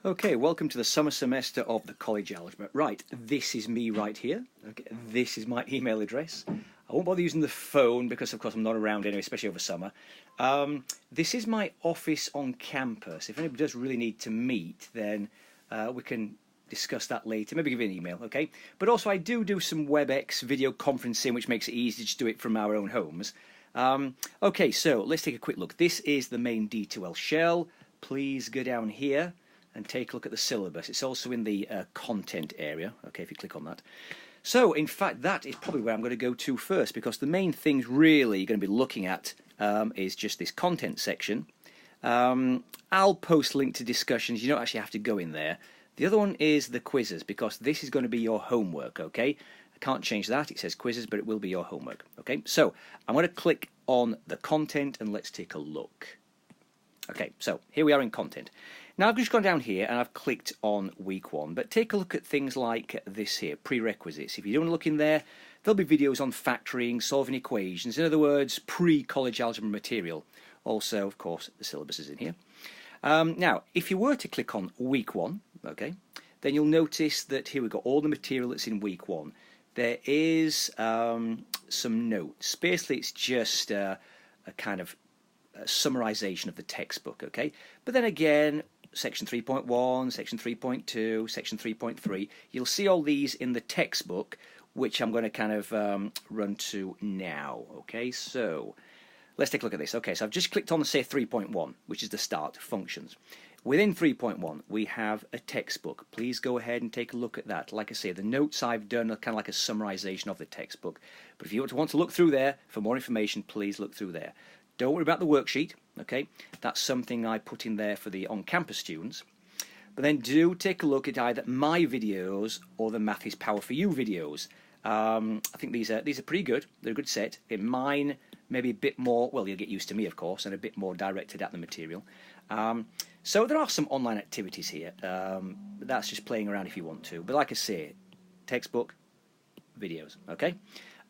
Okay, welcome to the summer semester of the college algebra. Right, this is me right here. Okay, this is my email address. I won't bother using the phone because, of course, I'm not around anyway, especially over summer. This is my office on campus. If anybody does really need to meet, then we can discuss that later. Maybe give you an email, okay? But also, I do some WebEx video conferencing, which makes it easy to just do it from our own homes. Okay, so let's take a quick look. This is the main D2L shell. Please go down here and take a look at the syllabus. It's also in the content area, okay, if you click on that. So, in fact, that is probably where I'm going to go to first, because the main things really you're going to be looking at is just this content section. I'll post link to discussions. You don't actually have to go in there. The other one is the quizzes, because this is going to be your homework, okay? I can't change that. It says quizzes, but it will be your homework, okay? So, I'm going to click on the content, and let's take a look. Okay, so here we are in content. Now I've just gone down here and I've clicked on week 1, but take a look at things like this here, prerequisites. If you don't look in there, there'll be videos on factoring, solving equations, in other words, pre-college algebra material. Also, of course, the syllabus is in here. Now, if you were to click on week 1, okay, then you'll notice that here we've got all the material that's in week 1. There is some notes. Basically, it's just a kind of summarization of the textbook, okay? But then again, section 3.1, section 3.2, section 3.3, you'll see all these in the textbook, which I'm going to kind of run to now, okay? So let's take a look at this. Okay, so I've just clicked on, say, 3.1, which is the start, functions. Within 3.1, we have a textbook. Please go ahead and take a look at that. Like I say, the notes I've done are kind of like a summarization of the textbook. But if you want to look through there for more information, please look through there. Don't worry about the worksheet, okay? That's something I put in there for the on-campus students. But then do take a look at either my videos or the Math is Power for You videos. I think these are pretty good. They're a good set. In mine, maybe a bit more, well, you'll get used to me, of course, and a bit more directed at the material. So there are some online activities here. That's just playing around if you want to. But like I say, textbook, videos, okay?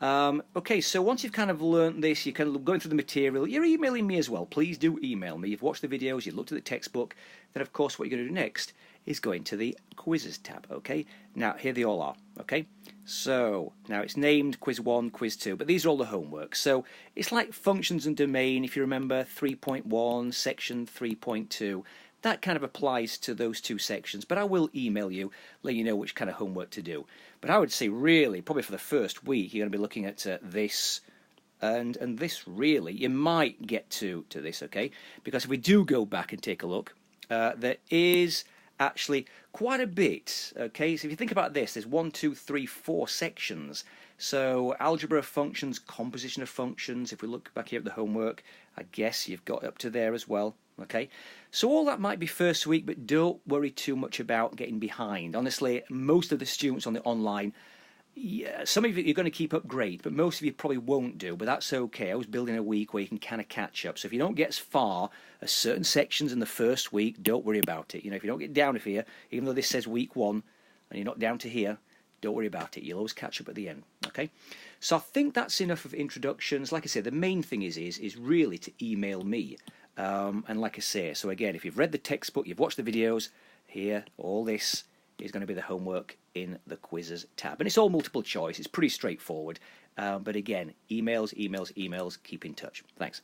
Okay, so once you've kind of learned this, you're kind of going through the material, you're emailing me as well. Please do email me. You've watched the videos, you've looked at the textbook. Then, of course, what you're going to do next is go into the quizzes tab, okay? Now, here they all are, okay? So, now it's named quiz 1, quiz 2, but these are all the homework. So, it's like functions and domain, if you remember, 3.1, section 3.2. That kind of applies to those two sections, but I will email you, let you know which kind of homework to do. But I would say really, probably for the first week, you're going to be looking at this and this really. You might get to this, okay? Because if we do go back and take a look, there is actually quite a bit, okay? So if you think about this, there's 1, 2, 3, 4 sections. So algebra of functions, composition of functions. If we look back here at the homework, I guess you've got up to there as well. Okay, so all that might be first week, but don't worry too much about getting behind. Honestly, most of the students on the online, yeah, some of you you're going to keep up great, but most of you probably won't do, but that's okay. I was building a week where you can kind of catch up. So if you don't get as far as certain sections in the first week, don't worry about it. You know, if you don't get down to here, even though this says week 1, and you're not down to here, don't worry about it. You'll always catch up at the end, okay? So I think that's enough of introductions. Like I said, the main thing is really to email me. And like I say, so again, if you've read the textbook, you've watched the videos, here, all this is going to be the homework in the quizzes tab. And it's all multiple choice. It's pretty straightforward. But again, emails, keep in touch. Thanks.